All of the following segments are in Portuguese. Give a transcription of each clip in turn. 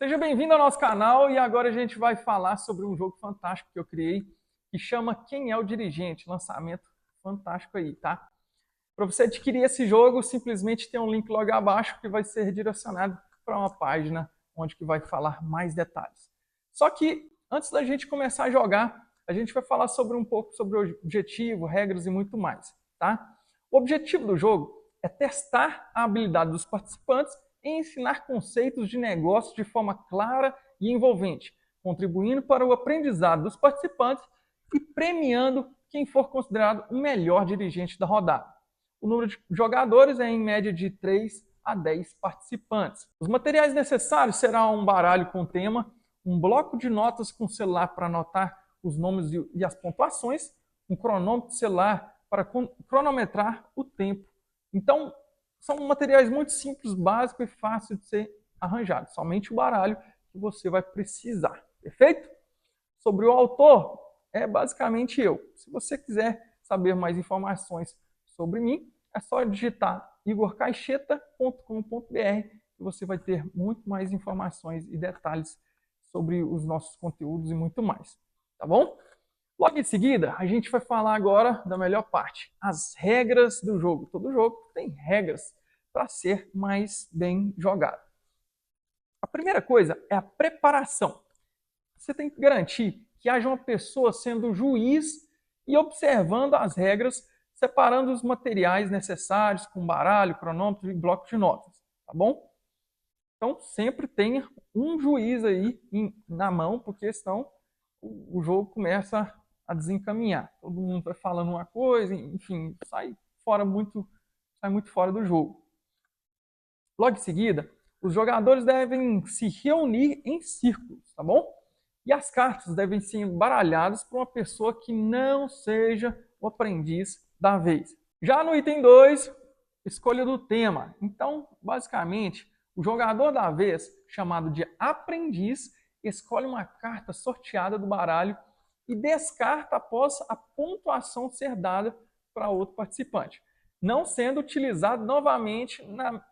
Seja bem-vindo ao nosso canal e agora a gente vai falar sobre um jogo fantástico que eu criei que chama Quem é o Dirigente? Lançamento fantástico aí, tá? Para você adquirir esse jogo, simplesmente tem um link logo abaixo que vai ser redirecionado para uma página onde que vai falar mais detalhes. Só que antes da gente começar a jogar, a gente vai falar sobre um pouco sobre o objetivo, regras e muito mais, tá? O objetivo do jogo é testar a habilidade dos participantes em ensinar conceitos de negócio de forma clara e envolvente, contribuindo para o aprendizado dos participantes e premiando quem for considerado o melhor dirigente da rodada. O número de jogadores é em média de 3 a 10 participantes. Os materiais necessários serão um baralho com tema, um bloco de notas com celular para anotar os nomes e as pontuações, um cronômetro celular para cronometrar o tempo. Então, são materiais muito simples, básicos e fáceis de ser arranjados. Somente o baralho que você vai precisar. Perfeito? Sobre o autor, é basicamente eu. Se você quiser saber mais informações sobre mim, é só digitar igorcaixeta.com.br que você vai ter muito mais informações e detalhes sobre os nossos conteúdos e muito mais. Tá bom? Logo em seguida, a gente vai falar agora da melhor parte, as regras do jogo. Todo jogo tem regras para ser mais bem jogado. A primeira coisa é a preparação. Você tem que garantir que haja uma pessoa sendo juiz e observando as regras, separando os materiais necessários com baralho, cronômetro e bloco de notas, tá bom? Então, sempre tenha um juiz aí na mão, porque senão o jogo começa a desencaminhar. Todo mundo vai falando uma coisa, enfim, sai muito fora do jogo. Logo em seguida, os jogadores devem se reunir em círculos, tá bom? E as cartas devem ser embaralhadas por uma pessoa que não seja o aprendiz da vez. Já no item 2, escolha do tema. Então, basicamente, o jogador da vez, chamado de aprendiz, escolhe uma carta sorteada do baralho e descarta após a pontuação ser dada para outro participante, não sendo utilizado novamente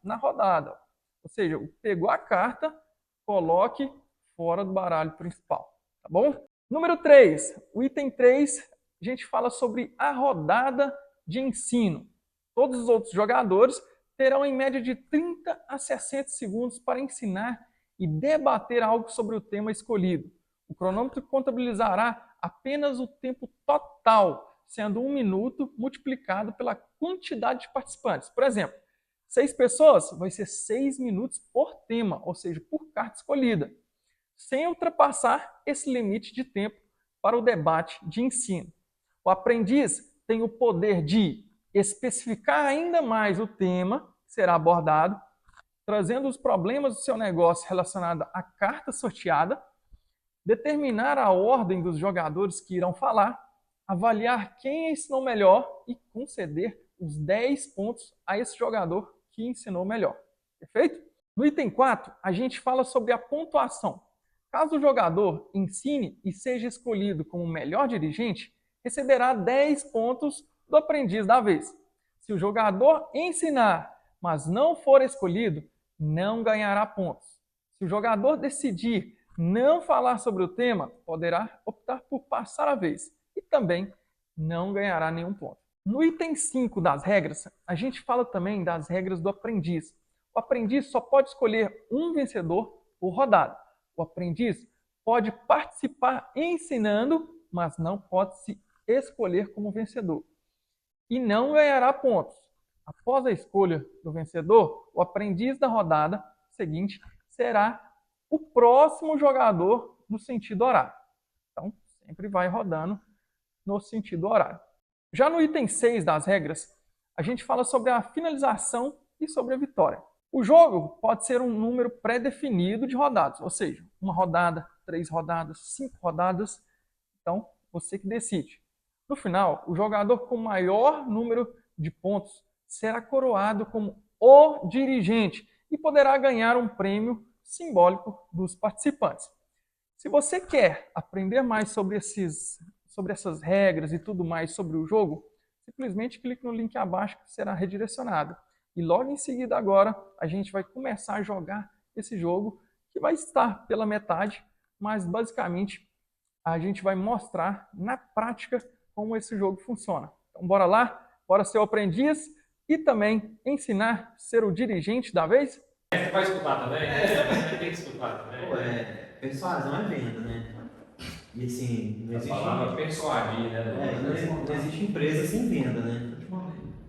na rodada. Ou seja, pegou a carta, coloque fora do baralho principal, tá bom? Número 3, o item 3, a gente fala sobre a rodada de ensino. Todos os outros jogadores terão em média de 30 a 60 segundos para ensinar e debater algo sobre o tema escolhido. O cronômetro contabilizará apenas o tempo total, sendo 1 minuto multiplicado pela quantidade de participantes. Por exemplo, 6 pessoas vai ser 6 minutos por tema, ou seja, por carta escolhida, sem ultrapassar esse limite de tempo para o debate de ensino. O aprendiz tem o poder de especificar ainda mais o tema que será abordado, trazendo os problemas do seu negócio relacionados à carta sorteada, determinar a ordem dos jogadores que irão falar, avaliar quem ensinou melhor e conceder os 10 pontos a esse jogador que ensinou melhor. Perfeito? No item 4, a gente fala sobre a pontuação. Caso o jogador ensine e seja escolhido como o melhor dirigente, receberá 10 pontos do aprendiz da vez. Se o jogador ensinar, mas não for escolhido, não ganhará pontos. Se o jogador decidir não falar sobre o tema, poderá optar por passar a vez e também não ganhará nenhum ponto. No item 5 das regras, a gente fala também das regras do aprendiz. O aprendiz só pode escolher um vencedor por rodada. O aprendiz pode participar ensinando, mas não pode se escolher como vencedor. E não ganhará pontos. Após a escolha do vencedor, o aprendiz da rodada seguinte será o próximo jogador no sentido horário. Então, sempre vai rodando no sentido horário. Já no item 6 das regras, a gente fala sobre a finalização e sobre a vitória. O jogo pode ser um número pré-definido de rodadas, ou seja, uma rodada, 3 rodadas, 5 rodadas. Então, você que decide. No final, o jogador com maior número de pontos será coroado como o dirigente e poderá ganhar um prêmio simbólico dos participantes. Se você quer aprender mais sobre essas regras e tudo mais sobre o jogo, simplesmente clique no link abaixo que será redirecionado. E logo em seguida agora, a gente vai começar a jogar esse jogo que vai estar pela metade, mas basicamente a gente vai mostrar na prática como esse jogo funciona. Então bora lá, bora ser o aprendiz e também ensinar a ser o dirigente da vez? Você vai escutar também? Tem que escutar também. Pô, persuasão é venda, né? E assim, não A existe, palavra persuadir, né? não existe empresa sem venda, né?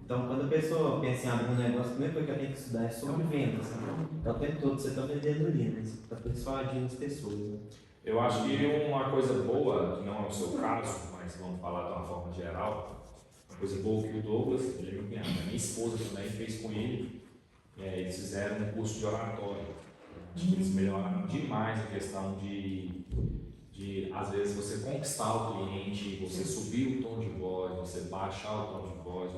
Então, quando a pessoa pensa em abrir um negócio, a primeira coisa que ela tem que estudar é sobre vendas. Então, o tempo todo você está vendendo ali, né? Você está persuadindo as pessoas. Né? Eu acho que uma coisa boa, que não é o seu caso, mas vamos falar de uma forma geral, uma coisa boa que o Douglas, ele é meu cunhado, a minha esposa também fez com ele, eles fizeram um curso de oratório. Acho que eles melhoraram demais a questão de às vezes, você conquistar o cliente, você subir o tom de voz, você baixar o tom de voz,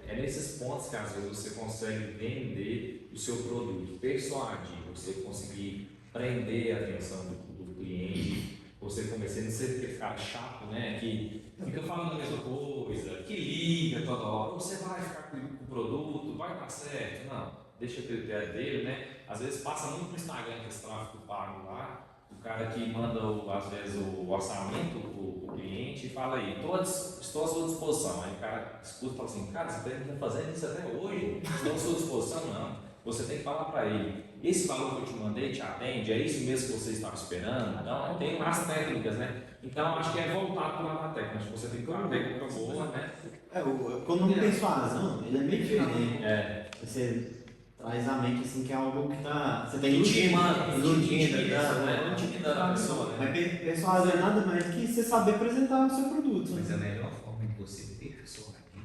é nesses pontos que às vezes você consegue vender o seu produto, persuadir, você conseguir prender a atenção do cliente, você começar a não ser ficar chato, né, que fica falando a mesma coisa, que liga toda hora, você vai ficar com o produto, vai dar certo, não, deixa o critério dele, né, às vezes passa muito no Instagram que esse tráfego pago lá, o cara que manda, às vezes, o orçamento para o cliente e fala aí, estou à sua disposição. Aí o cara escuta e fala assim, cara, você está fazendo isso até hoje? Estou à sua disposição? Não. Você tem que falar para ele, esse valor que eu te mandei te atende? É isso mesmo que você estava esperando? Então, tem umas técnicas, né? Então, acho que é voltar para lá na técnica. Acho que você tem que ter uma técnica boa, né? Quando não persuasão, ele é meio diferente. É. Você traz a mente assim que é algo que tá. Você tem Intimidando a pessoa, né? Mas persuasão é nada mais que você saber apresentar o seu produto. Mas a melhor forma de você persuadir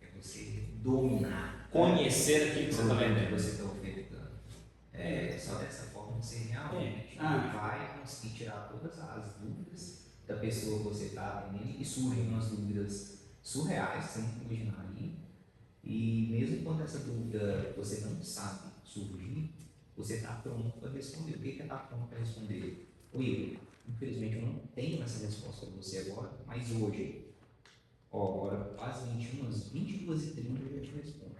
é você dominar. Conhecer aquilo que você está vendendo. Você está ofertando. Só dessa forma você realmente vai conseguir tirar todas as dúvidas da pessoa que você está atendendo e surgem umas dúvidas surreais, sem imaginaria. E mesmo quando essa dúvida você não sabe surgir, você está pronto para responder. O que é estar pronto para responder? Oi, infelizmente eu não tenho essa resposta para você agora, mas hoje, agora quase 21, umas 22h30 eu já te respondo.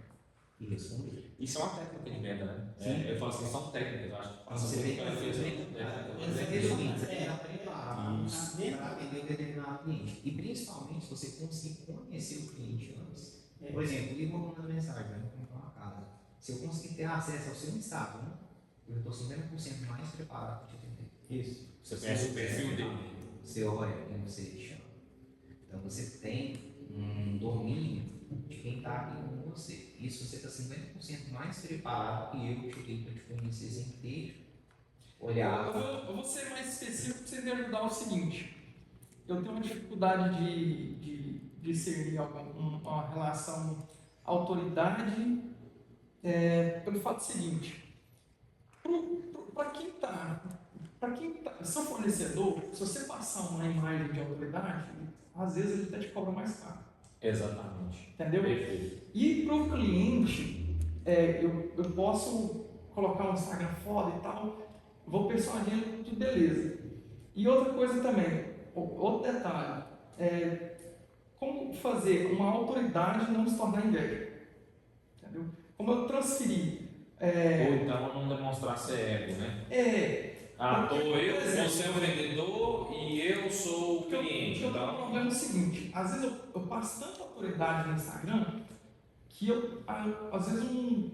E responder. Isso é uma técnica de venda, né? Sim. Eu falo assim, são técnicas, eu acho. Você tem que Você estar preparado para atender um determinado cliente. E principalmente se você conseguir conhecer o cliente antes. Por exemplo, eu vou mandando mensagem, né? Comprar uma casa. Se eu conseguir ter acesso ao seu Instagram, eu estou 50% mais preparado para te atender. Isso. Você conhece o perfil dele. Você olha como você chama. Então você tem um domínio de quem está aqui com você. Isso você está 50% mais preparado que eu cheguei para te conhecer sem ter olhar. Eu vou ser mais específico para você me ajudar o seguinte. Eu tenho uma dificuldade de discernir uma relação autoridade pelo fato seguinte. Para quem está, seu fornecedor, se você passar uma imagem de autoridade, às vezes ele até te cobra mais caro. Exatamente. Entendeu? Perfeito. E para o cliente, eu posso colocar um Instagram foda e tal, vou persuadindo, tudo beleza. E outra coisa também, outro detalhe, como fazer uma autoridade não se tornar inveja. Entendeu? Como eu transferir. Ou então não demonstrar ser ego, né? Você é o vendedor e eu sou o cliente. O problema é o seguinte, às vezes eu passo tanta autoridade no Instagram que às vezes um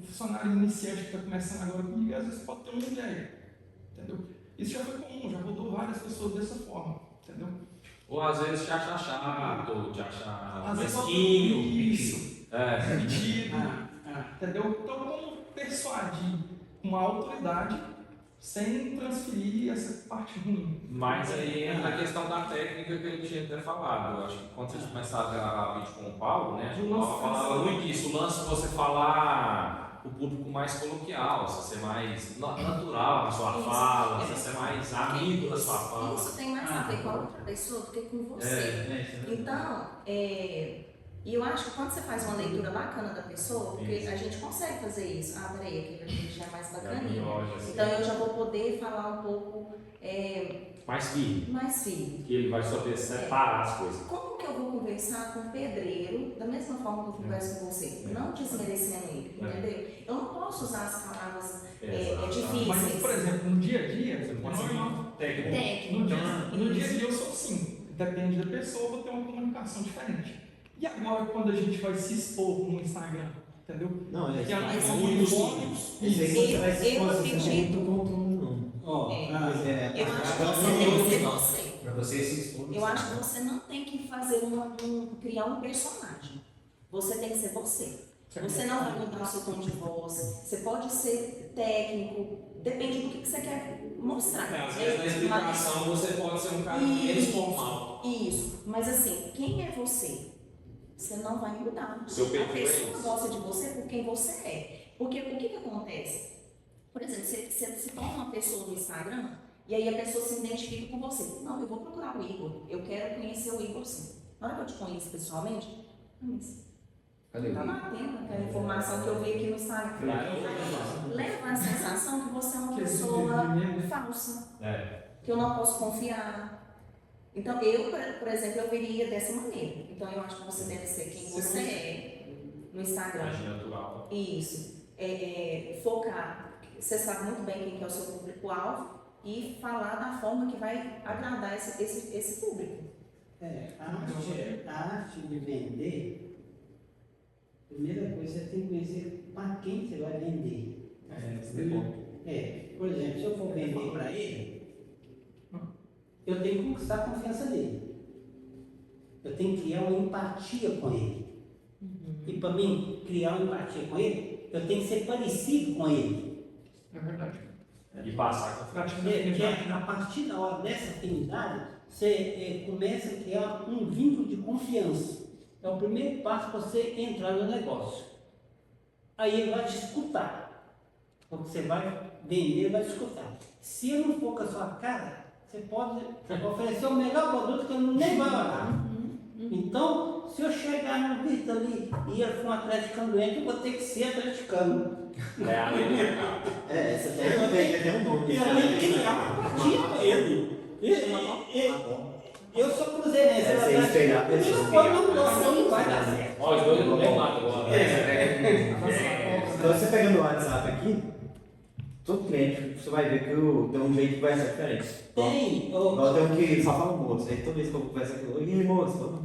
funcionário iniciante que está começando agora comigo, às vezes pode ter uma inveja. Entendeu? Isso já foi comum, já rodou várias pessoas dessa forma. Entendeu? Ou às vezes te achar chato, te achar Às vezes mesquinho. isso. Metido. Entendeu? Então, como persuadir uma autoridade sem transferir essa parte ruim? Mas aí entra a questão da técnica que ele tinha até falado. Eu acho que quando vocês começaram a gravar vídeo com o Paulo, né? O Paulo falava muito disso. O lance de você falar o público mais coloquial, você ser mais natural na sua fala, você ser mais amigo da sua fala. Isso tem mais a ver com a outra pessoa do que com você. Então, E eu acho que quando você faz uma leitura bacana da pessoa, porque a gente consegue fazer isso. Ah, peraí, aquele aqui já é mais bacaninha. Então eu já vou poder falar um pouco mais firme. mais firme. Que ele vai só ter separar as coisas. Como que eu vou conversar com o pedreiro da mesma forma que eu converso com você? Não desmerecendo ele, entendeu? Eu não posso usar as palavras difíceis. Mas, por exemplo, no dia a dia, Você pode ser normal. técnico. No dia a dia eu sou assim. Depende da pessoa, eu vou ter uma comunicação diferente. E agora, quando a gente vai se expor no Instagram, entendeu? Não, Que a mas muito eu acredito. Eu acho que você tem que ser você. Para você se expor. Eu acho que você não tem que fazer criar um personagem. Você tem que ser você. Você não vai mudar o seu tom de voz. Você pode ser técnico. Depende do que você quer mostrar. Às vezes na explicação você pode ser um cara menos formal. Isso. Mas assim, quem é você? Você não vai mudar. Seu A perfil pessoa gosta de você por quem você é. Porque o que acontece? Por exemplo, você se torna uma pessoa no Instagram e aí a pessoa se identifica com você. Não, eu vou procurar o Igor. Eu quero conhecer o Igor sim. Na hora que eu te conheço pessoalmente, Cadê o tá Igor? batendo aquela informação que eu vi aqui no Instagram. Leva a sensação que você é uma pessoa falsa. Que eu não posso confiar. Então, eu, por exemplo, eu veria dessa maneira. Então, eu acho que você deve ser quem você é no Instagram. Natural. Isso. Focar. Você sabe muito bem quem que é o seu público-alvo e falar da forma que vai agradar esse público. A arte de vender, a primeira coisa, você tem que conhecer para quem você vai vender. Por exemplo, se eu for vender para ele, eu tenho que conquistar a confiança dele. Eu tenho que criar uma empatia com ele. E para mim, criar uma empatia com ele, eu tenho que ser parecido com ele. É verdade. E passar com A partir da hora dessa afinidade, você começa a criar um vínculo de confiança. É o primeiro passo para você entrar no negócio. Aí ele vai te escutar. Porque você vai vender, ele vai te escutar. Se ele não for com a sua cara, você pode oferecer o melhor produto que ele nem vai olhar. Então, se eu chegar no Vitor ali e ele for um atleticano doente, eu vou ter que ser atleticano. Essa técnica tem um nome. Eu tenho que criar uma partida para ele. Eu sou cruzeirense. É sem espelhar a pessoa. Não vai dar certo. Ó, os dois não tem lado agora. Então você pegando o WhatsApp aqui, todo cliente, você vai ver que tem um jeito que vai ser diferente. Tem. Igual tem um que só fala moço, aí toda vez que eu converso aqui, oi moço,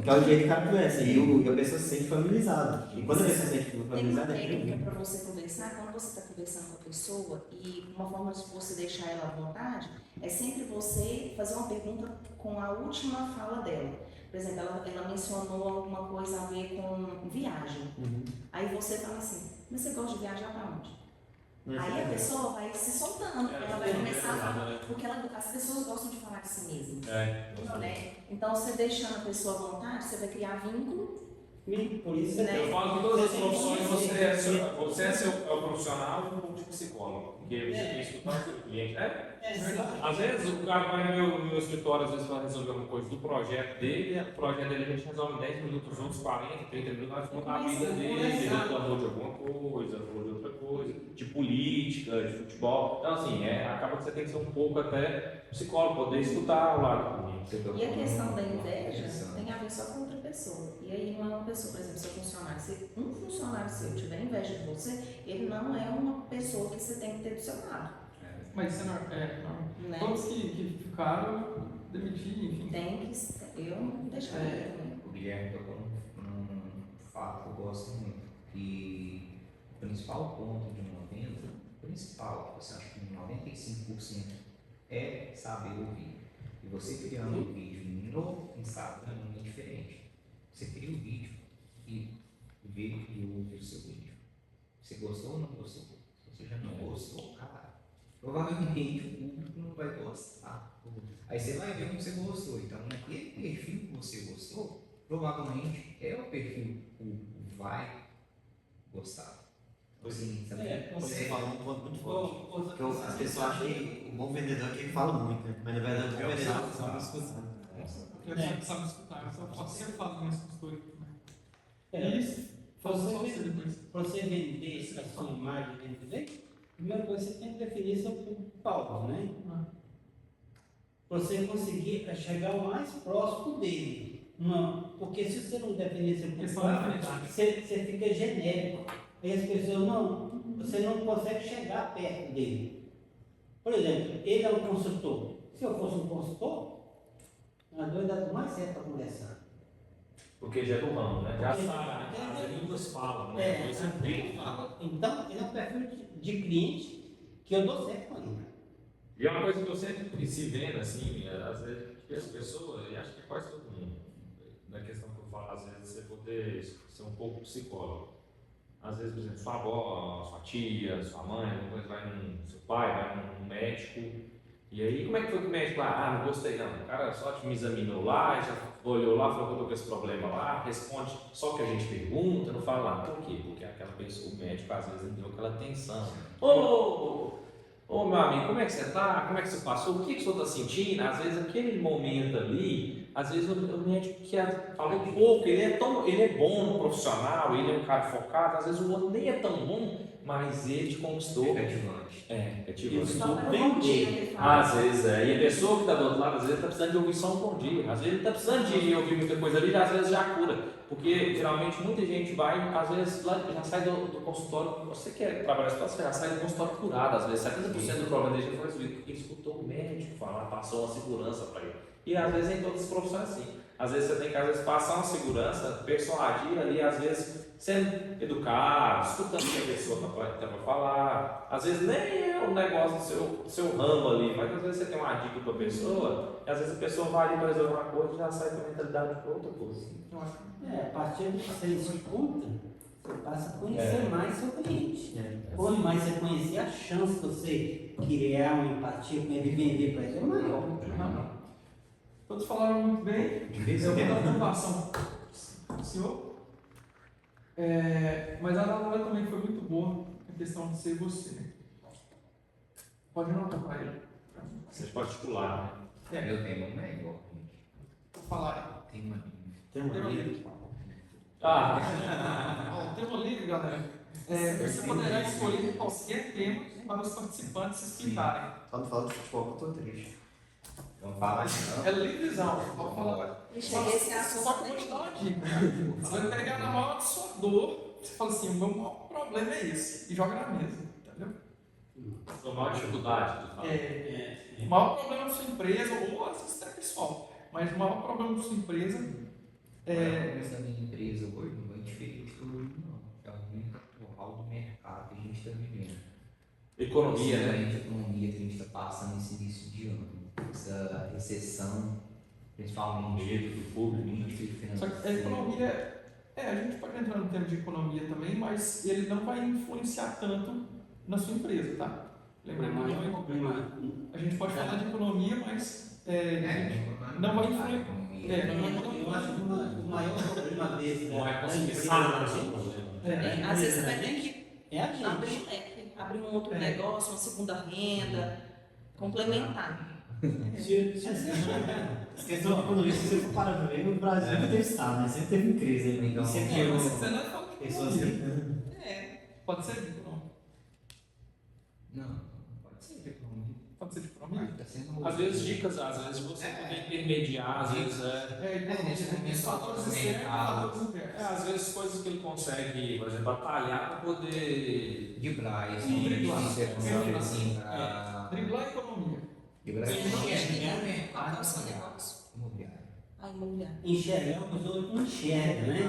que é o jeito que o cara conversa, e a pessoa se sente familiarizada. E quando a pessoa se sente Tem uma familiarizada, é técnica aquilo. para você conversar, quando você está conversando com a pessoa e uma forma de você deixar ela à vontade é sempre você fazer uma pergunta com a última fala dela. Por exemplo, ela mencionou alguma coisa a ver com viagem. Aí você fala assim, mas você gosta de viajar para onde? Aí a pessoa vai se soltando, ela vai começar a falar, porque as pessoas gostam de falar de si mesmas. Né? Então, você deixando a pessoa à vontade, você vai criar vínculo. Por isso Eu falo que todas as profissões você é o profissional de psicólogo. Porque você tem que escutar o seu cliente. Às vezes o cara vai no meu escritório, às vezes para resolver uma coisa do projeto dele, o projeto dele a gente resolve em 10 minutos, os outros 40, 30 minutos, nós vamos contar a vida dele, ele reclamou de alguma coisa, falou de outra coisa, de política, de futebol. Então assim, acaba que você tem que ser um pouco até psicólogo, poder escutar o lado do cliente. E a questão da inveja tem a ver só com outra pessoa. E aí não é uma pessoa, por exemplo, seu funcionário, se um funcionário seu tiver inveja de você, ele não é uma pessoa que você tem que ter do seu lado. Mas isso é normal. Né? Todos que ficaram, demitir, enfim. Tem que. Eu não deixaria também. O Guilherme tocou num fato que eu gosto muito, que o principal ponto de uma venda, principal, você acha que 95% é saber ouvir. E você criando o vídeo no Instagram é diferente. Você cria o vídeo e vê e ouve o seu vídeo. Você gostou ou não gostou? Se você já não gostou, cara, provavelmente o público não vai gostar. Aí você vai ver como você gostou. Então, naquele perfil que você gostou, provavelmente é o perfil que o público vai gostar. Assim, Você falou um ponto muito forte. Porque as pessoas acham que o bom vendedor é aquele que fala muito, né? Mas na verdade o bom vendedor é o que sabe escutar. Eu sempre sabe escutar, eu sempre falo minhas consultorias. Isso. Para você vender a sua imagem dentro dele, a primeira coisa você tem que definir seu público-alvo, né? Para você conseguir chegar o mais próximo dele. Não, porque se você não definir seu público-alvo, você fica genérico. Aí as pessoas você não consegue chegar perto dele. Por exemplo, ele é um consultor. Se eu fosse um consultor, nós dois damos mais certo para conversar. Porque já é do ramo, né? Já Porque- sabe, as línguas falam, né? Você fala. Então, ele é um perfil de cliente que eu dou certo com ele. E é uma coisa que eu sempre se vendo, assim, às vezes, que as pessoas, e acho que quase todo mundo, na questão que eu falo, às vezes, você poder ser um pouco psicólogo. Às vezes, por exemplo, sua avó, sua tia, sua mãe, depois seu pai vai num médico. E aí, como é que foi que o médico lá? Não gostei não. O cara só me examinou lá, já olhou lá, falou que eu tô com esse problema lá, responde só o que a gente pergunta, não fala lá. Por quê? Porque aquela pessoa, o médico, às vezes, ele deu aquela atenção. Ô, meu amigo, como é que você tá? Como é que você passou? O que o senhor está sentindo? Às vezes, aquele momento ali, às vezes o médico que falou pouco, ele é bom no profissional, ele é um cara focado, às vezes o outro nem é tão bom, mas ele te conquistou. É cativante. Cativante. Só para bom dia que ele fala. Às vezes e a pessoa que está do outro lado, às vezes está precisando de ouvir só um bom dia, às vezes ele está precisando de ouvir muita coisa ali, às vezes já cura, porque geralmente muita gente vai, às vezes já sai do consultório, você quer trabalhar com você já sai do consultório curado, às vezes 70% do problema dele já foi resolvido, porque ele escutou o médico falar, passou uma segurança para ele, e às vezes em todas as profissões assim, às vezes você tem que passar uma segurança, persuadir ali, às vezes sendo educado, escutando o que a pessoa está para falar. Às vezes nem é o negócio do seu ramo ali, mas às vezes você tem uma dica para a pessoa, e às vezes a pessoa vai ali para resolver uma coisa e já sai com a mentalidade para outra coisa. A partir de você escuta, você passa a conhecer mais seu cliente. Quanto mais você conhecer, a chance de você criar uma empatia com ele e vender para ele é maior. Todos falaram muito bem. Eu vou dar uma aprovação pro senhor. Mas a analogia também foi muito boa, a questão de ser você. Pode anotar para ele. Você pode titular, né? Meu tema não é igual. Vou falar. Tem uma Tema livre. Tema livre, galera. Você poderá escolher qualquer tema para os participantes se explicarem. Só não fala de futebol que eu tô triste. Então fala assim, É livrezão, pode falar. Ixi, esse assunto Só que eu vou te dar uma dica, cara. Você vai pegar na maior de sua dor, você fala assim, o meu maior problema é esse, e joga na mesa, entendeu? Sua maior dificuldade, tu fala. O maior problema da sua empresa, ou às vezes até pessoal, mas o maior problema da sua empresa essa minha empresa hoje não vai diferente do hoje, não. É o único atual do mercado que a gente está vivendo. Economia, né? A economia que a gente está passando nesse início de ano. Essa recessão, principalmente Medo do público. financeiro. Só que a economia, a gente pode entrar no tema de economia também, mas ele não vai influenciar tanto na sua empresa, tá? Lembrando que a gente pode falar de economia, mas não vai influenciar. Eu acho que o maior problema desse Não vai conseguir empresa, sanar esse problema. Às vezes você vai ter que é a gente. abrir um leque, abrir um outro negócio, uma segunda renda, complementar. A questão da economia, se você for parar pra ver, o Brasil sempre teve estado, né? Sempre teve crise. Né? Então, Sempre gerou Você não fala de pessoas economia. que... Pode ser? Não. não pode ser economia. Pode ser de economia? Tá sendo Às vezes dicas, às vezes você poder intermediar, às vezes nesse momento, fatores externos, mercado. fatores internos. às vezes coisas que ele consegue, por exemplo, batalhar para poder driblar esse Isso. momento de econômico, assim, Driblar a economia. driblar Qual esse é o seu negócio? imobiliário. A imobiliária. Enxergar o que os outros não enxergam, né?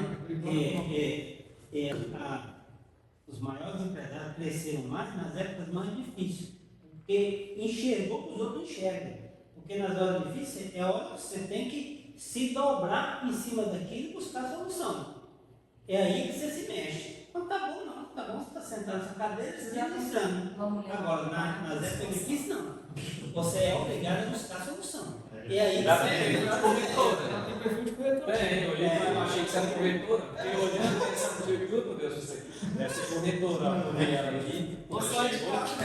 Os maiores empresários cresceram mais nas épocas mais difíceis, porque enxergou o que os outros não enxergam. Porque nas horas difíceis é a hora que você tem que se dobrar em cima daquilo e buscar solução. É aí que você se mexe. Não tá bom, não. Tá bom, você está sentado nessa cadeira, você está pensando. Agora, nas épocas difíceis, não. Você é obrigado a buscar solução. É aí que você... perfil de corretora. Tem, eu olhei, eu achei que você era corretora. Fiquei olhando, pensando, meu Deus, isso aqui deve ser corretora. Eu olhei ela aqui. Você lá de baixo.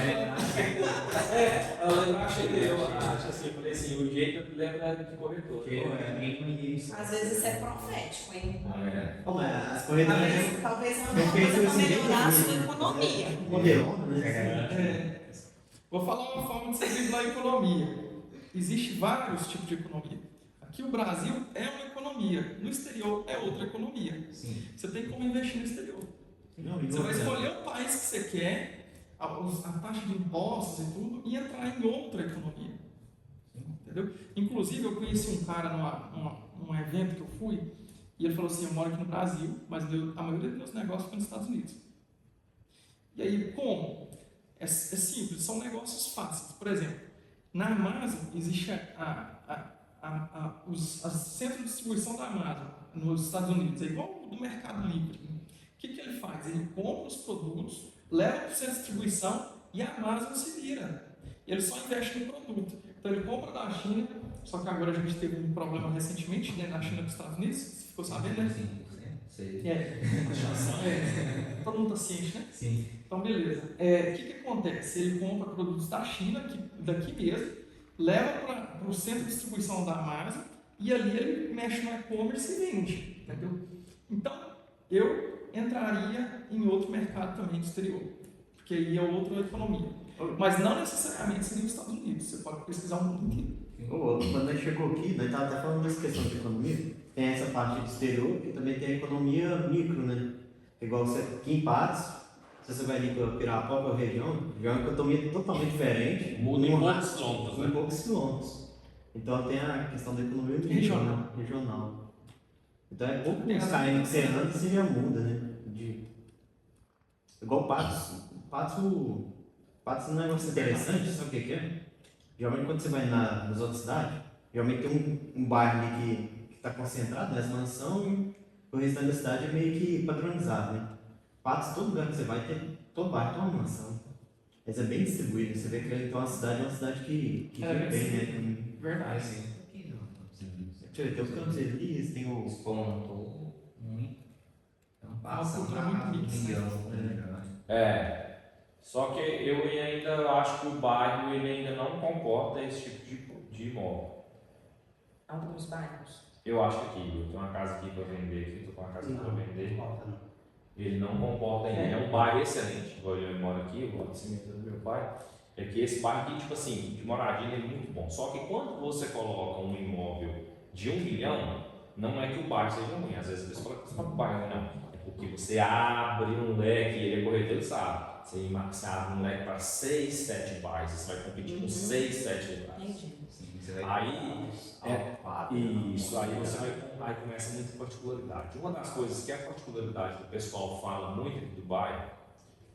Eu achei, eu acho assim, eu falei assim, o jeito eu lembro era de corretora. Às vezes isso é profético, hein? Como é? As corretoras Talvez é Eu uma penso coisa para assim, melhorar a sua mesmo. economia. modelona, né? Vou falar uma forma de você driblar a economia. Existem vários tipos de economia. Aqui o Brasil é uma economia, no exterior é outra economia. Sim. Você tem como investir no exterior. Não, Você vai escolher o país que você quer, a taxa de impostos e tudo, e entrar em outra economia. Entendeu? Inclusive, eu conheci um cara num evento que eu fui, e ele falou assim, eu moro aqui no Brasil, mas a maioria dos meus negócios ficam nos Estados Unidos. E aí, como? É simples, são negócios fáceis. Por exemplo, na Amazon existe os centros de distribuição da Amazon nos Estados Unidos, é igual o do Mercado Livre. O que ele faz? Ele compra os produtos, leva para o centro de distribuição e a Amazon se vira. Ele só investe no produto. Então ele compra da China, só que agora a gente teve um problema recentemente, né, na China e nos Estados Unidos, você ficou sabendo, né? Sei. Todo mundo está ciente, né? Sim. Então, beleza. O que acontece? Ele compra produtos da China, daqui mesmo, leva para o centro de distribuição da Amazon e ali ele mexe no e-commerce e vende. Entendeu? Então, eu entraria em outro mercado também do exterior, porque aí é outra economia. Mas não necessariamente seria os Estados Unidos, você pode pesquisar o mundo inteiro. Quando a gente chegou aqui, nós estávamos até falando dessa questão de economia. Tem essa parte de exterior e também tem a economia micro, né? Igual você, aqui em Patos, se você vai ali para Pirapó, região, já é uma economia totalmente diferente. Muda em poucos quilômetros, Em né? poucos quilômetros. Então tem a questão da economia micro, regional. Então é pouco uns KM que você anda e você já muda, né? Igual Patos. Patos é um negócio interessante, sabe o que é? Geralmente quando você vai nas outras cidades, geralmente tem um bairro ali que está concentrado, nas mansões, e o restante da cidade é meio que padronizado, né? Patos, todo lugar que você vai, todo bairro tem uma mansão. Mas é bem distribuído, você vê que então a cidade é uma cidade que vive bem, né? Verdade. Aqui não. Deixa eu ver, tem os Campos Elíseos, tem o... Despontou muito. Então passa cultura uma muito mix, É. Só que eu ainda acho que o bairro ele ainda não comporta esse tipo de imóvel. Alguns bairros. Eu acho que aqui, eu tenho uma casa aqui para vender, aqui, estou com uma casa aqui para vender. Ele não comporta ainda. É um bairro excelente. Igual eu moro aqui, eu moro em cima do meu pai. É que esse bairro aqui, tipo assim, de moradia ele é muito bom. Só que quando você coloca um imóvel de 1 milhão, não é que o bairro seja ruim. Às vezes a pessoa fala que o bairro não. É porque você abre um leque, ele é corretor, ele sabe. Você abre um leque para 6, 7 bairros, você vai competir com 6, 7 lugares. Entendi. Aí, isso, aí você aí começa muita particularidade. Uma das coisas que é a particularidade que o pessoal fala muito aqui do bairro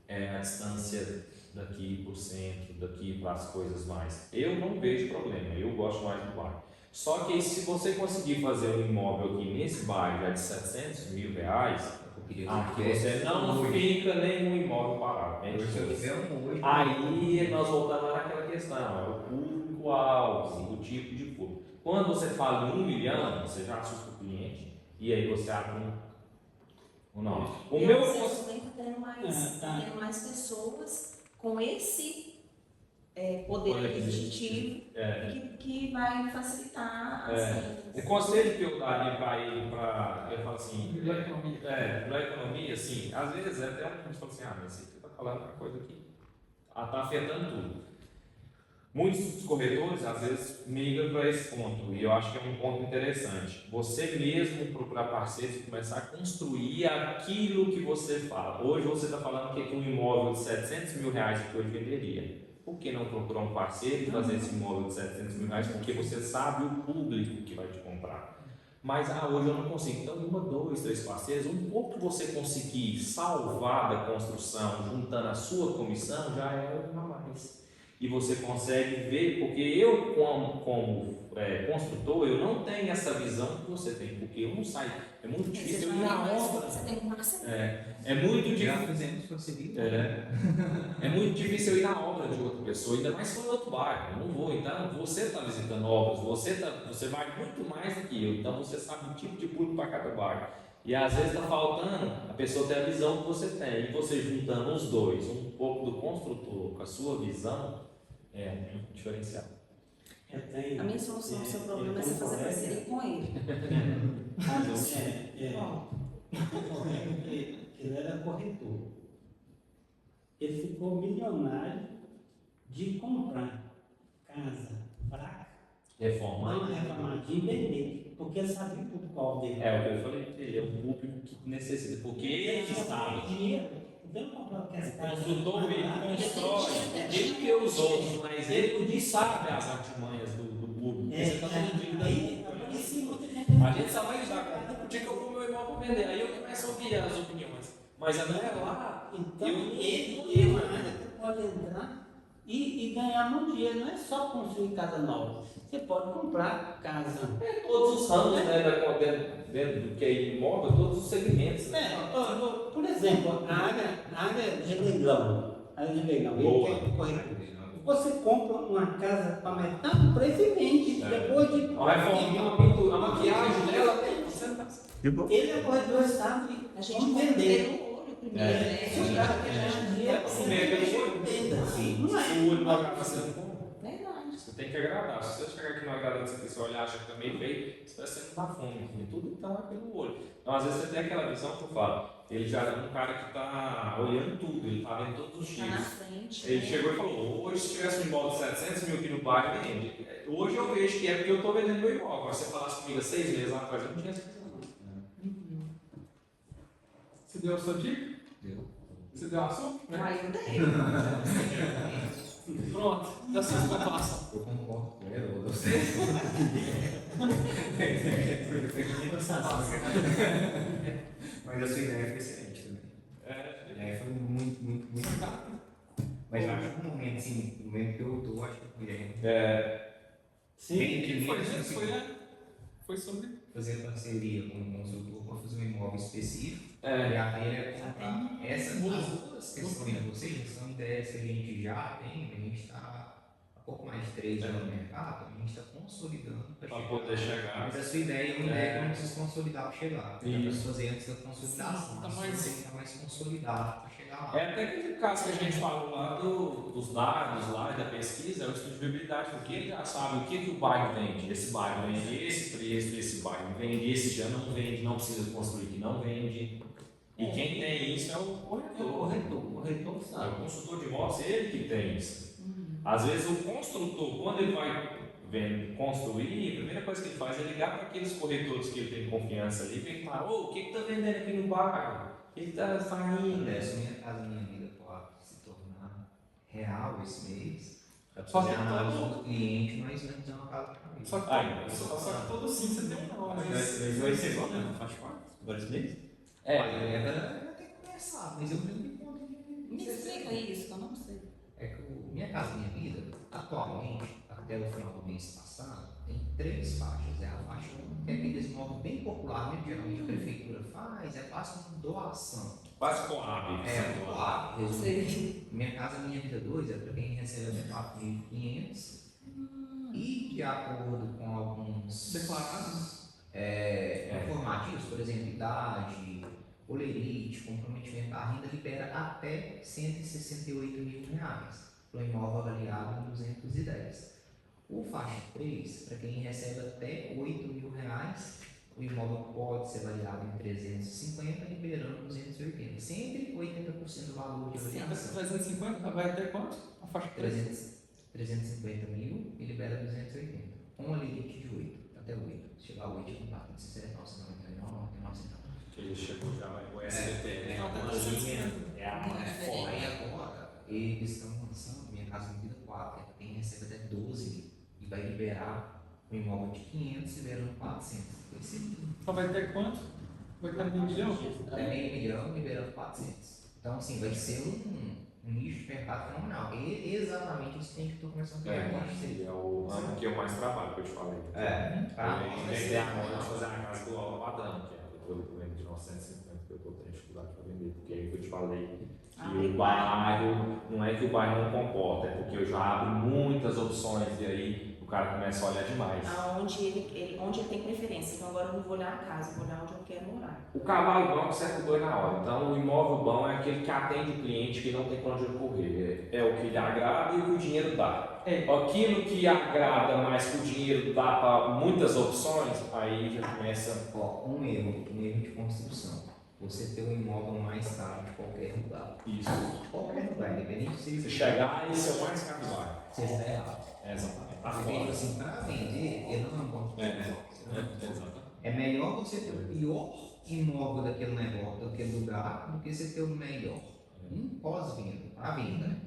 é a distância daqui para o centro, daqui para as coisas mais. Eu não vejo problema, eu gosto mais do bairro. Só que se você conseguir fazer um imóvel aqui nesse bairro já de 700 mil reais, aqui você não fica nenhum imóvel parado. Aí nós voltamos lá naquela questão, é o público-alvo, o tipo de público. Quando você fala em 1 milhão, você já assusta o cliente e aí você abre um nome. O E meu você também está tendo mais pessoas com esse poder aquisitivo que vai facilitar o conselho que eu daria para ele, eu falo assim, Da economia. na economia, assim, às vezes até a gente fala assim, mas você está falando uma coisa que está afetando tudo. Muitos corretores, às vezes, migram para esse ponto, e eu acho que é um ponto interessante. Você mesmo procurar parceiros e começar a construir aquilo que você fala. Hoje você está falando que um imóvel de 700 mil reais que hoje venderia. Por que não procurar um parceiro e fazer esse imóvel de 700 mil reais? Porque você sabe o público que vai te comprar. Mas hoje eu não consigo. Então, 1, 2, 3 parceiros, um pouco que você conseguir salvar da construção, juntando a sua comissão, já é uma mais. e você consegue ver, porque eu, como construtor, eu não tenho essa visão que você tem, porque eu não saio. É muito difícil eu ir na obra. Você tem que marcar. É muito Já difícil. fizemos conseguir. É muito difícil eu ir na obra de outra pessoa, ainda mais se for em outro bairro. Eu não vou, então você está visitando obras, você vai muito mais do que eu, então você sabe o tipo de público para cada bairro. E às vezes está faltando a pessoa ter a visão que você tem, e você juntando os dois, um pouco do construtor com a sua visão, é um diferencial. Eu A minha solução ao seu problema é você fazer parceria com ele. Ele era corretor. Ele ficou milionário de comprar casa fraca, Reforma. de vender, porque ele sabia o público dele. É o que eu falei, ele é um público que necessita, porque ele sabe. Dinheiro. Então ele comprou aquela O casa. construtor, ele constrói, ele que os outros, mas ele sabe as artimanhas do público. Você está falando de Aí aparecia muita gente. a gente só vai dar conta porque que eu vou meu irmão para vender. Aí eu começo a ouvir as opiniões. Mas a minha lá, Então, eu ele é uma área que pode entrar e ganhar muito dinheiro. Não é só construir casa nova. Você pode comprar casa. todos os ramos, né, dentro do que é imóvel, todos os segmentos. Né? Por exemplo, a área de leilão. A área de leilão. Boa. Ele quer correr. Você compra uma casa para metade do preço e vende. Depois de. Uma reforminha, uma pintura, a maquiagem dela, você não tá. Ele é corretor sabe A gente como compra vender. pelo olho primeiro, É. né? Se o cara quer ganhar dinheiro, Comer pelo olho. venda. Não é. O olho não agrada, você não compra. Verdade. Você tem que agradar. Se você chegar aqui não agradando essa pessoa, olhar, acha que tá meio feio, você vai ser não dá fome. E tudo então é pelo olho. Então, às vezes, você tem aquela visão que eu falo. Ele já é um cara que está olhando tudo, ele está vendo todos os Tá na tiros. frente. Ele né? chegou e falou: hoje, se tivesse um imóvel de 700 mil aqui no bairro, vende. Hoje eu vejo que é porque eu estou vendendo meu imóvel. Agora, se você falasse comigo há 6 meses atrás, eu não tinha essa visão. Você deu a sua dica? Deu. Você deu a sua? Aí eu dei. Pronto, dá sua explicação. Eu concordo com ele, eu Mas a sua ideia foi excelente também. A ideia foi muito rápida. Mas eu acho que no momento, assim, no momento que eu tô, acho que eu ia Foi sobre. fazer parceria com um consultor para fazer um imóvel específico. E a ideia é comprar essas duas questões. Ou seja, são ideias que a gente já tem, a gente está há pouco mais de 3 anos no mercado, a gente está consolidando Para poder chegar. Mas a sua ideia é uma ideia que eu não preciso consolidar para chegar. Dá para fazer antes da consolidação. Tá Mas mais- você está mais consolidado para chegar lá. É até aquele caso que a gente falou lá dos dados, lá da pesquisa, é o estudo de viabilidade, porque ele já sabe o que o bairro vende. Esse bairro vende esse preço, esse bairro vende, esse já não vende, não precisa construir que não vende. E quem tem isso é o corretor. O corretor É o sabe. consultor de imóveis, ele que tem isso. Às vezes o construtor, quando ele vai construir, a primeira coisa que ele faz é ligar para aqueles corretores que ele tem confiança ali e perguntar: o que está vendendo aqui no bairro? O que está saindo? Se minha casa, minha vida pode se tornar real esse mês, para Só fazer que a análise do cliente, mas menos é uma casa para mim. Só que todo sim você tem um nome. Vai ser igual, né? Faz parte. Vários meses. Eu tenho que começar, mas eu não me encontro Me explica isso, que eu não sei. É que minha casa, minha vida, atualmente, até o final do mês passado, tem 3 faixas. É a faixa 1, que é aquele imóvel bem popular, mesmo, geralmente a prefeitura faz, é quase uma doação. Quase Coab. Coab, resumindo. Sei. Minha casa, minha vida 2 é para quem recebe até 4.500 e de acordo com alguns Declarados. informativos, por exemplo, idade, olerite, comprometimento da renda, libera até R$168 mil para um imóvel avaliado em 210. O faixa 3, para quem recebe até R$8 mil, o imóvel pode ser avaliado em 350, liberando 280. Sempre 80% do valor de avaliação. 350 vai até quanto? A faixa 3. 350 mil e libera 280. Com a limite de 8, até 8. Chegar a 8 não dá, tem que ser 99, Ele chegou já, vai o SBT. Aí agora, eles estão lançando Minha Casa Minha Vida 4, quem recebe até 12 mil e vai liberar um imóvel de 500, liberando 400. Só vai ter quanto? Vai ter 1 milhão? Até meio milhão, liberando 400. Então, assim, vai ser um nicho de mercado fenomenal. E exatamente isso que a gente está começando a criar. Eu acho que seria. É o ramo que eu mais trabalho, que eu te falei. Eu inventei a moda de fazer a casa do Alto Padrão, que é a coisa que eu vendo de 950, que eu estou tendo dificuldade para vender, porque aí que eu te falei que o bairro, não é que o bairro não comporta, é porque eu já abro muitas opções e aí o cara começa a olhar demais. Onde ele tem preferência. Então agora eu não vou olhar a casa, eu vou olhar onde eu quero morar. O cavalo bom serve o boi na hora. Então, o imóvel bom é aquele que atende o cliente que não tem para onde ele correr. É o que lhe agrada e o que o dinheiro dá. Aquilo que agrada, mas que o dinheiro dá para muitas opções, aí já começa. Um erro de construção. Você ter um imóvel mais caro de qualquer lugar. Isso. De qualquer lugar, independente se Se chegar, esse é o mais caro do bairro. você está errado. Exatamente. Tá Porque, fora. assim, para vender, ele não é um bom Exatamente. É melhor você ter o pior imóvel daquele negócio, daquele lugar, do que você ter o melhor. Pós-venda, para venda, né?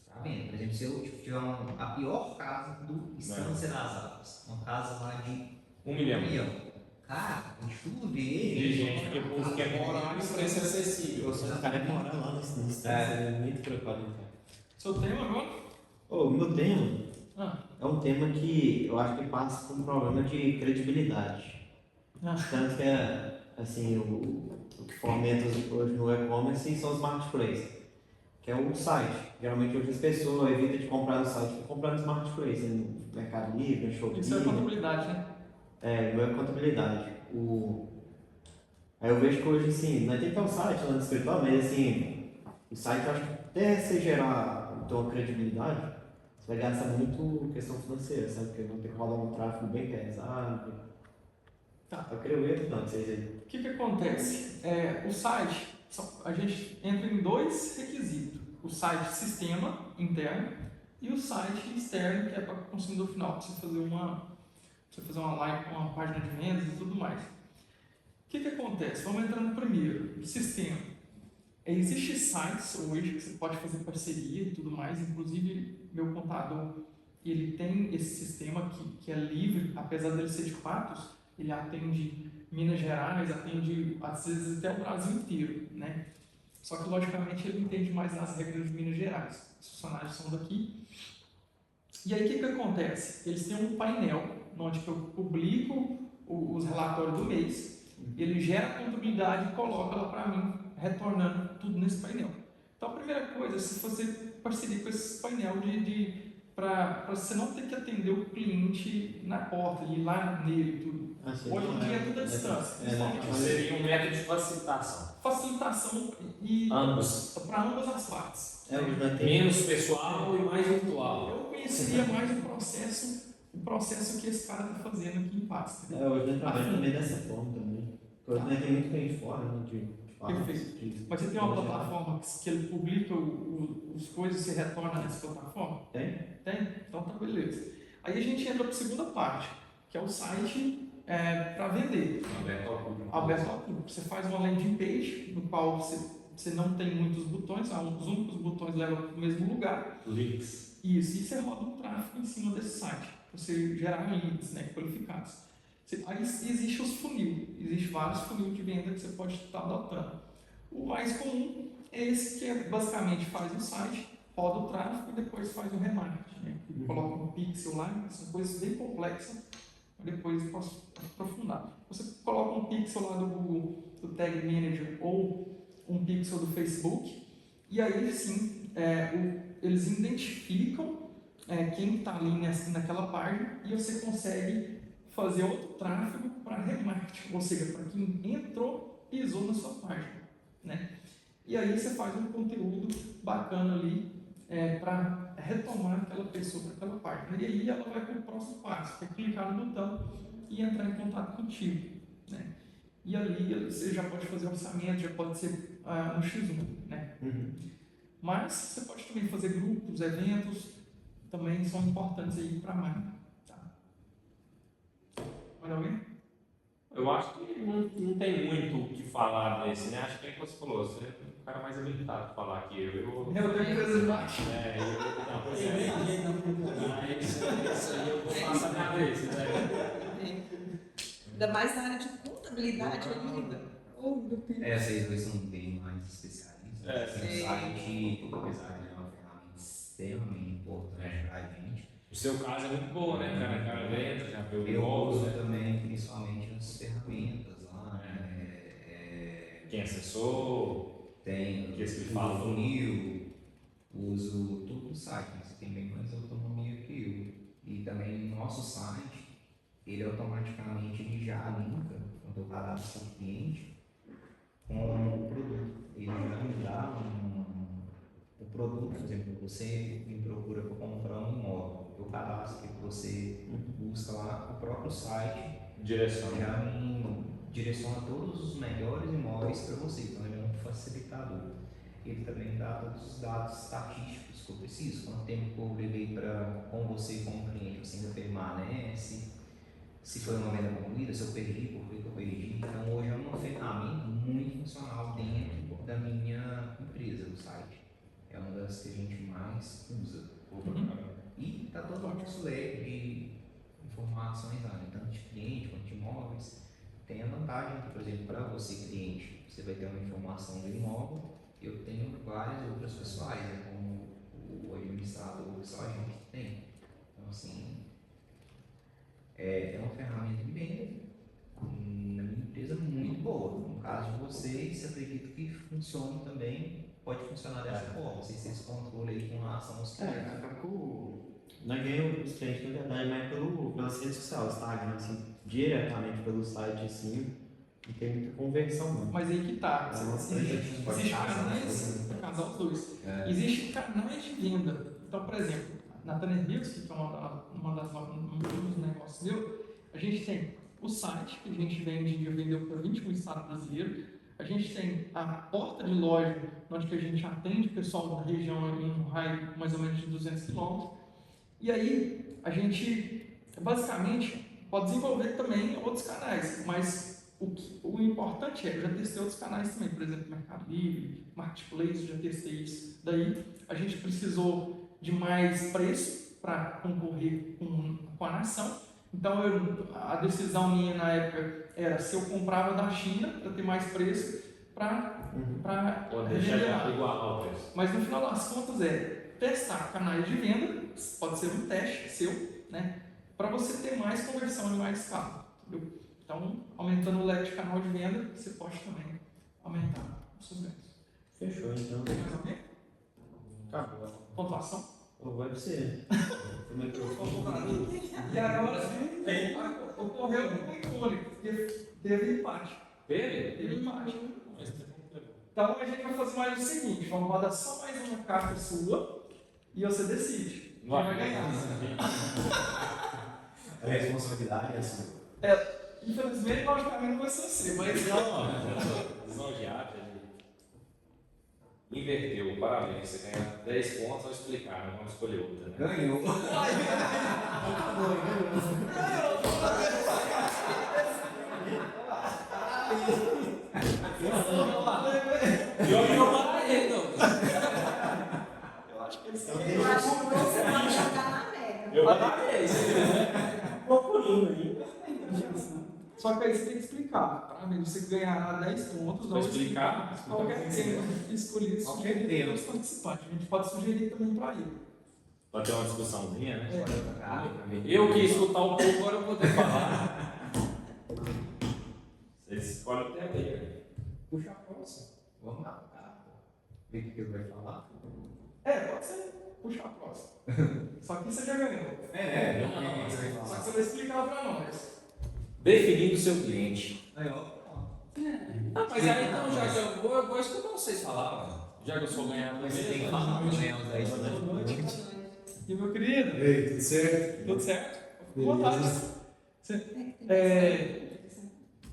Para venda. Por exemplo, se eu tiver a pior casa do Estância das Almas, uma casa lá de 1 milhão. Cara, a gente tudo vê. De gente que o povo quer morar e o preço é acessível. O cara quer morar lá no instante, é muito preocupado. Seu tema agora? O meu tema é um tema que eu acho que passa por um problema de credibilidade. Tanto que é, assim, o que fomenta hoje no e-commerce são os marketplaces, que é o site. Geralmente hoje as pessoas evitam de comprar no site para comprar nos marketplaces, no Mercado Livre, no Shopee. Isso é contabilidade, né? Não é contabilidade. Aí eu vejo que hoje, assim, não tem que ter um site lá no escritório, mas assim, o site eu acho que até você gerar uma credibilidade, você vai gastar muito questão financeira, sabe? Porque vão ter que rodar um tráfego bem pesado. Tá, eu queria ver não, vocês aí. O que acontece? O site, a gente entra em dois requisitos. O site sistema interno e o site externo, que é para o consumidor final, para você fazer uma live, uma página de vendas e tudo mais. O que acontece? Vamos entrar no primeiro, o sistema. Existem sites hoje que você pode fazer parceria e tudo mais, inclusive meu contador, ele tem esse sistema que é livre, apesar dele ser de Patos, ele atende Minas Gerais, atende às vezes até o Brasil inteiro, né? Só que logicamente ele entende mais nas regras de Minas Gerais, os funcionários são daqui. E aí o que acontece? Eles têm um painel onde eu publico os relatórios do mês, ele gera a contabilidade e coloca lá para mim, retornando tudo nesse painel. Então a primeira coisa é se fazer parceria com esse painel para você não ter que atender o cliente na porta e ir lá nele tudo. Hoje em dia é tudo à distância. Seria um método de facilitação. Facilitação e para ambas as partes. Menos pessoal e mais virtual. Eu conheceria mais o processo que esse cara está fazendo aqui em Patos. Hoje eu trabalho também dessa forma também. Hoje tem muito cliente fora, né? Perfeito. Mas você tem uma plataforma que ele publica os coisas e você retorna nessa plataforma? Tem. Então tá beleza. Aí a gente entra para a segunda parte, que é o site para vender. Aberto ao público. Você faz uma landing page, no qual você não tem muitos botões, os únicos botões levam para o mesmo lugar. Links. Isso, e você roda um tráfego em cima desse site, para você gerar leads, né, qualificados. Aí existe os funil, existe vários funil de venda que você pode estar adotando. O mais comum é esse que basicamente faz o site, roda o tráfego e depois faz o remarketing, né? Coloca um pixel lá, são coisas bem complexas, mas depois eu posso aprofundar. Você coloca um pixel lá do Google, do Tag Manager ou um pixel do Facebook, e aí sim eles identificam quem está ali naquela página e você consegue fazer outro tráfego para remarketing, ou seja, para quem entrou, pisou na sua página, né? E aí você faz um conteúdo bacana ali para retomar aquela pessoa para aquela página. E aí ela vai para o próximo passo, que é clicar no botão e entrar em contato contigo, né? E ali você já pode fazer orçamento, já pode ser um X1, né? Mas você pode também fazer grupos, eventos, também são importantes aí para a marca. Alguém? Eu acho que não tem muito o que falar desse, né? Acho que é o que você falou, você é o cara mais habilitado para falar aqui. Eu tenho coisa demais. Isso aí eu vou passar minha vez, né? Ainda mais na área de contabilidade ainda. Vocês dois são bem mais especialistas. O site, apesar de ser uma ferramenta extremamente importante para a gente, O seu caso é muito bom, né, cara? O cara entra, já vê o eu logo, uso né? também, principalmente as ferramentas lá, né? Quem acessou, Tem que esse que o fala. funil, uso tudo no site, né? Você tem bem mais autonomia que eu. E também no nosso site, ele automaticamente ele já linka, quando eu cadastro o cliente, com o produto. Ele já me dá o produto, por exemplo, você me procura para comprar um imóvel, eu cadastro que você busca lá, o próprio site Direção. já me direciona todos os melhores imóveis para você, então ele é um facilitador. Ele também dá todos os dados estatísticos que eu preciso, quanto tempo que eu levei com você como cliente, você ainda permanece, se foi uma venda concluída, se eu perdi, por que eu perdi. Então hoje é uma ferramenta muito funcional dentro da minha empresa, o site. É uma das que a gente mais usa. E está todo o nosso leque de informações lá, né? Tanto de cliente quanto de imóveis. Tem a vantagem que, por exemplo, para você cliente, você vai ter uma informação do imóvel, eu tenho várias outras pessoais, né? Como o administrador, que só a gente tem. Então, assim, é uma ferramenta de venda na minha empresa muito boa. No caso de vocês, acredito que funcione também, pode funcionar dessa forma. Vocês têm esse controle aí com relação aos clientes. Acaba com. Nós ganhamos os clientes, na verdade, mais pelas redes sociais, Instagram, assim, diretamente pelo site, assim, não tem muita conversão, não. Mas aí que tá. Nossa, Existe canais para casar os dois. Existem canais de venda. Então, por exemplo, na Tanner Music, que é um dos negócios meu, a gente tem o site, que a gente vende, já vendeu para 21 estados brasileiros. A gente tem a porta de loja, onde que a gente atende o pessoal da região em um raio mais ou menos de 200 km. E aí, a gente, basicamente, pode desenvolver também outros canais, mas o importante eu já testei outros canais também, por exemplo, Mercado Livre, Marketplace, já testei isso. Daí, a gente precisou de mais preço para concorrer com a nação. Então, a decisão minha na época era se eu comprava da China para ter mais preço para deixar igual ao preço. Mas no final das contas testar canais de venda, pode ser um teste seu, né? Para você ter mais conversão e mais escala, entendeu? Então, aumentando o leque de canal de venda, você pode também aumentar os seus ganhos. Fechou, então. Mais alguém? Acabou. Pontuação? Vai ser. Como é que eu E agora ocorreu um icônico, porque teve empate. Teve empate. Então a gente vai fazer mais o seguinte, vamos mandar só mais uma carta sua e você decide quem vai ganhar. A responsabilidade é sua. Infelizmente, logicamente não vai ser assim, mas Não, já inverteu, parabéns, você ganha 10 pontos, vamos explicar, vamos escolher outra, né? Ganhou. Pior que eu parei, não. eu acho que eles Eu acho que você vai jogar na meta. Eu parei. Procurando aí. Só que aí você tem que explicar. Para mim, você ganhará 10 pontos. Vai explicar? Qualquer tema escolhido, Qualquer sugerir tema. para os participantes. A gente pode sugerir também para ele. Pode ter uma discussãozinha, né? Eu que escutar um pouco, agora eu vou poder falar. Vocês escolhem o tema aí. Puxa a próxima. Vamos lá, cara. Vê o que ele vai falar. Pode ser. Puxa a próxima. Só que você já ganhou. Só que você vai explicar para nós. Definindo o seu cliente. Aí, ó. Mas aí então, já que eu vou escutar vocês falar, mano. Já que eu sou ganhador, Mas você tem que falar pra ganhar os 10 pontos. E meu querido? Ei, tudo certo? Tudo certo? Com Beleza. vontade.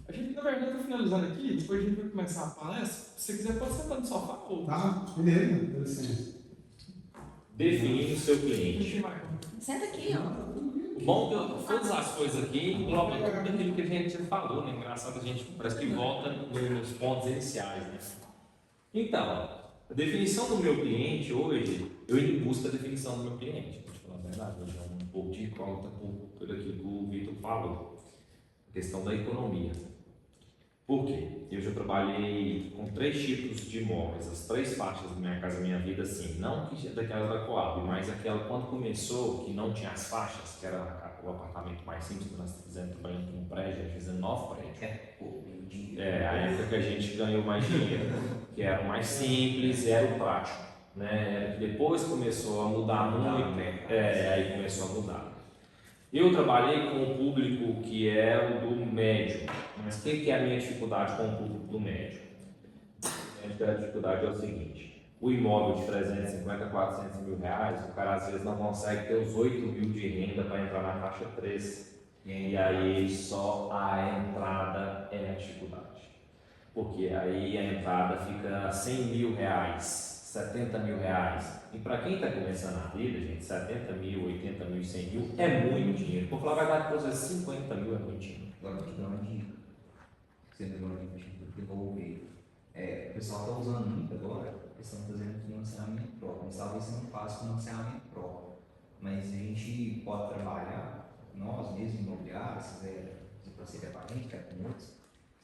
A gente, na verdade, está finalizando aqui, depois a gente vai começar a palestra. Se você quiser, pode sentar no sofá ou. Tá, beleza, dá licença. Definindo o seu cliente. Deixa eu ir, Senta aqui, ó. Bom, todas as coisas aqui englobam tudo aquilo que a gente falou, né? Engraçado, a gente parece que volta nos pontos iniciais, né? Então, a definição do meu cliente hoje, eu indo em busca da definição do meu cliente. Vou te falar a verdade, hoje é um pouco de conta por aquilo que o Vitor falou. A questão da economia. Por quê? Eu já trabalhei com 3 tipos de imóveis, as 3 faixas da Minha Casa Minha Vida, assim, não que daquela da Coab, mas aquela quando começou, que não tinha as faixas, que era o apartamento mais simples que nós fizemos, trabalhando com um prédio, fizemos 9 prédios. A época que a gente ganhou mais dinheiro, que era o mais simples, era o prático, né? Depois começou a mudar muito, aí começou a mudar. Eu trabalhei com o público que é o do médio, mas o que é a minha dificuldade com o público do médio? A dificuldade é o seguinte: o imóvel de 350 a 400 mil reais, o cara às vezes não consegue ter os 8 mil de renda para entrar na faixa 3. E aí só a entrada é a dificuldade. Porque aí a entrada fica 100 mil reais, 70 mil reais. E para quem está começando a vida, gente, 70 mil, 80 mil, 100 mil é muito dinheiro. Por falar a verdade, para vocês, 50 mil é muito dinheiro. Agora eu vou te dar uma dica. Você me deu uma dica que eu vou ouvir. O pessoal está usando muito agora, eles estão fazendo financiamento próprio. Mas talvez você não faça financiamento próprio. Mas a gente pode trabalhar, nós mesmos, imobiliários, se você quer para a gente, quer com outros,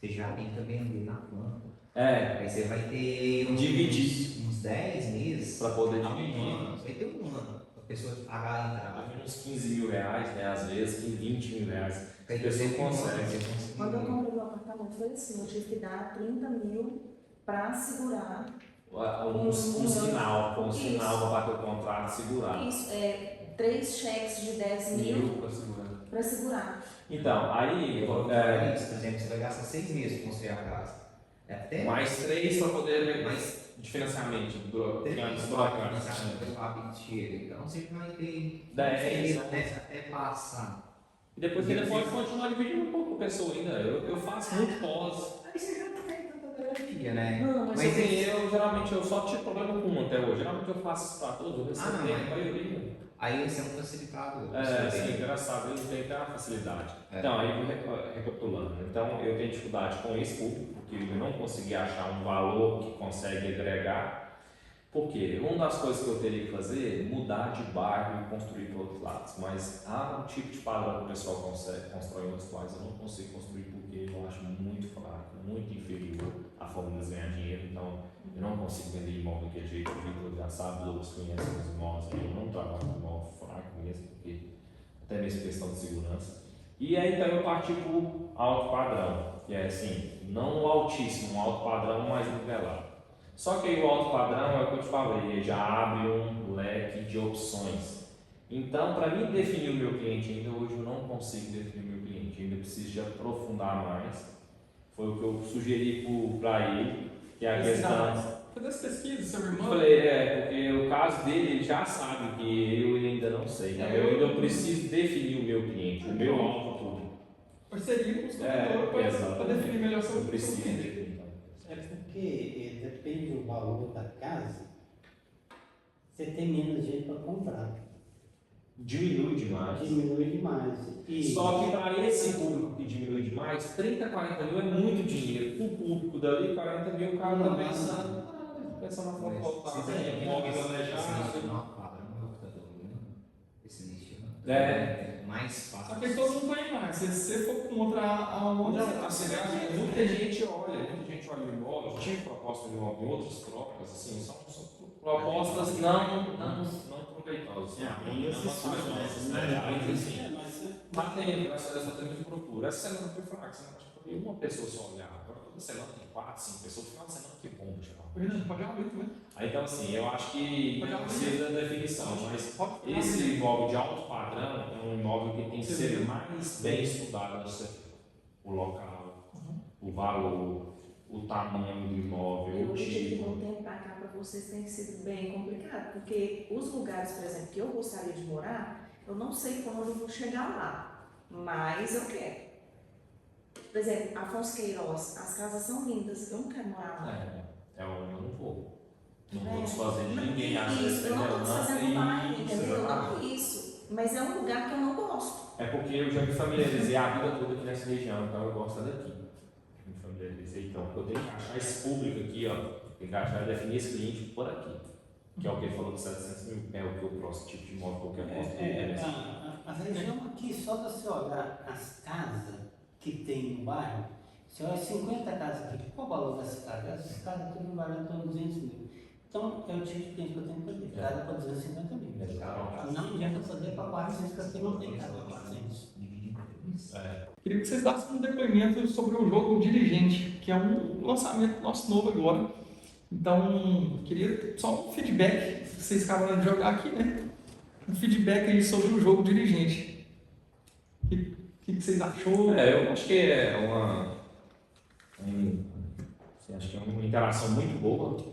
você já tenta vender na planta. Aí você vai ter uns 10 meses para poder a dividir. Você vai ter um ano para a pessoa pagar a entrada. Uns 15 mil reais, né? Às vezes 20 mil reais. Aí A pessoa você consegue. Quando eu comprei o apartamento foi assim, eu tive que dar 30 mil para segurar. Um sinal, com um sinal para bater o contrato e segurar. Isso, 3 cheques de 10 mil para segurar. Então, aí. Por exemplo, você vai gastar 6 meses para construir a casa. Mais 3 para poder de financiamento, então você vai ter 10 até passar. E depois ele pode continuar dividindo um pouco a pessoa ainda. Eu faço muito pós. Aí você já não tem tanta garantia, né? Não, Mas assim, eu geralmente só tive problema com um até hoje. Geralmente eu faço isso para todos, eu recebo bem a maioria. Aí esse é um facilitador. Sim, graças a Deus tem até a facilidade. Então, aí recapitulando. Então, eu tenho dificuldade com esse público, porque eu não consegui achar um valor que consegue agregar. Porque uma das coisas que eu teria que fazer é mudar de bairro e construir para outros lados. Mas há um tipo de padrão que o pessoal consegue construir em outros lados. Eu não consigo construir porque eu acho muito fraco, muito inferior à forma de eles ganhar dinheiro. Então, eu não consigo vender imóvel daquele jeito. O Vitor já sabe, os outros conhecem os imóveis. Eu não trabalho com imóvel fraco mesmo, porque até mesmo questão de segurança. E aí então eu parti para o alto padrão, que é assim, não o altíssimo, um alto padrão mais nivelado. Só que aí o alto padrão é o que eu te falei, ele já abre um leque de opções. Então, para mim definir o meu cliente ainda hoje, eu não consigo definir o meu cliente, eu ainda preciso de aprofundar mais. Foi o que eu sugeri para ele, que é a questão. Fazer as pesquisas sobre o Eu irmão. falei, porque o caso dele, ele já sabe que eu ainda não sei. Então eu ainda preciso definir o meu cliente, o meu alvo público. Parceria com os compradores para definir melhor sobre Eu o preciso cliente. definir. É porque depende do valor da casa, você tem menos gente para comprar. Diminui demais. Diminui demais. E Só que para esse público que diminui demais, 30, 40 mil é muito dinheiro. Para o público dali, 40 mil, o cara está pensando na forma de voltar. Imóvel planejado. Mais fácil. Só que todo mundo vai mais. Se você for contra a outra, Muita gente olha o imóvel, tive proposta de imóvel em outras trocas, assim, são propostas não proveitosas. Mas tem, graças a Deus, tem muita procura. Essa semana foi fraca, essa semana foi uma pessoa só olhar. Agora toda semana tem 4, 5 pessoas. No final de semana que bom, geral. pode abrir também. Aí então assim, eu acho que precisa da definição, mas esse imóvel de alto padrão é um imóvel que tem que ser mais bem estudado no setor. O local, o valor, o tamanho do imóvel, Eu o acredito que tipo. não tempo para cá para vocês tem sido bem complicado, porque os lugares, por exemplo, que eu gostaria de morar, eu não sei quando eu vou chegar lá, mas eu quero. Por exemplo, Afonso Queiroz, as casas são lindas, eu não quero morar lá. É onde eu não vou. Não vou desfazer de ninguém. Isso, eu não estou desfazendo bairro, isso, entendeu? exatamente. Não isso. Mas é um lugar que eu não gosto. É porque eu já me familiarizei a vida toda aqui nessa região, então eu gosto daqui. Me familiarizei, então eu tenho que achar esse público aqui, ó. Tem que achar e definir esse cliente por aqui. Que é o que ele falou de 700 mil, é o que o próximo tipo de imóvel que eu posso ter. a região aqui, só de você olhar as casas que tem no bairro, Se olha 50 casas aqui, qual o valor dessa casa? Essa casa aqui não vale para 200 mil. Então, é o tipo de cliente que eu tenho que fazer. Cada para 250 mil. Não adianta fazer para 400, porque não tem casa para 400. Queria que vocês dessem um depoimento sobre o jogo Dirigente, que é um lançamento nosso novo agora. Então, queria só um feedback, vocês acabaram de jogar aqui, né? Um feedback aí sobre o jogo Dirigente. O que vocês achou? Eu acho que é acho que é uma interação muito boa.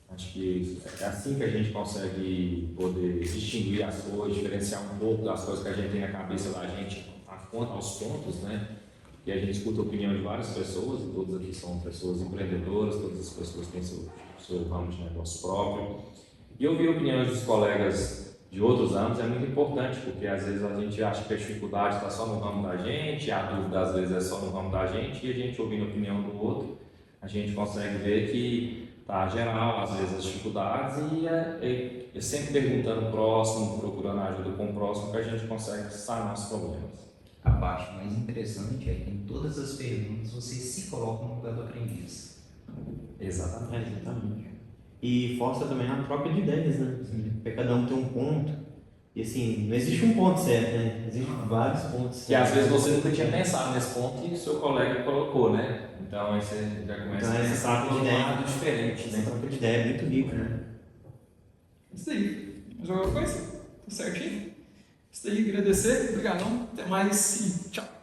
Acho que é assim que a gente consegue poder distinguir as coisas, diferenciar um pouco das coisas que a gente tem na cabeça da gente aos pontos, né? E a gente escuta a opinião de várias pessoas, e todas aqui são pessoas empreendedoras, todas as pessoas têm seu ramo de negócio próprio. E ouvir opiniões dos colegas de outros anos é muito importante, porque às vezes a gente acha que a dificuldade está só no ramo da gente, a dúvida às vezes é só no ramo da gente, e a gente ouvindo a opinião do outro, a gente consegue ver que está geral, às vezes, as dificuldades, e é sempre perguntando o próximo, procurando ajuda com o próximo, que a gente consegue sanar os problemas. A parte mais interessante é que em todas as perguntas você se coloca no lugar do aprendiz. Exatamente. E força também a troca de ideias, né? Porque cada um tem um ponto. E assim, não existe um ponto certo, né? Existem vários pontos certos. Que às vezes você nunca tinha pensado nesse ponto e o seu colega colocou, né? Então aí você já começa Então, a essa pensar troca de de um ideia, lado diferente, né? essa troca de ideia é muito rica, né? Isso aí. Mais alguma coisa? Tá certinho? Isso aí, agradecer. Obrigadão. Até mais e tchau.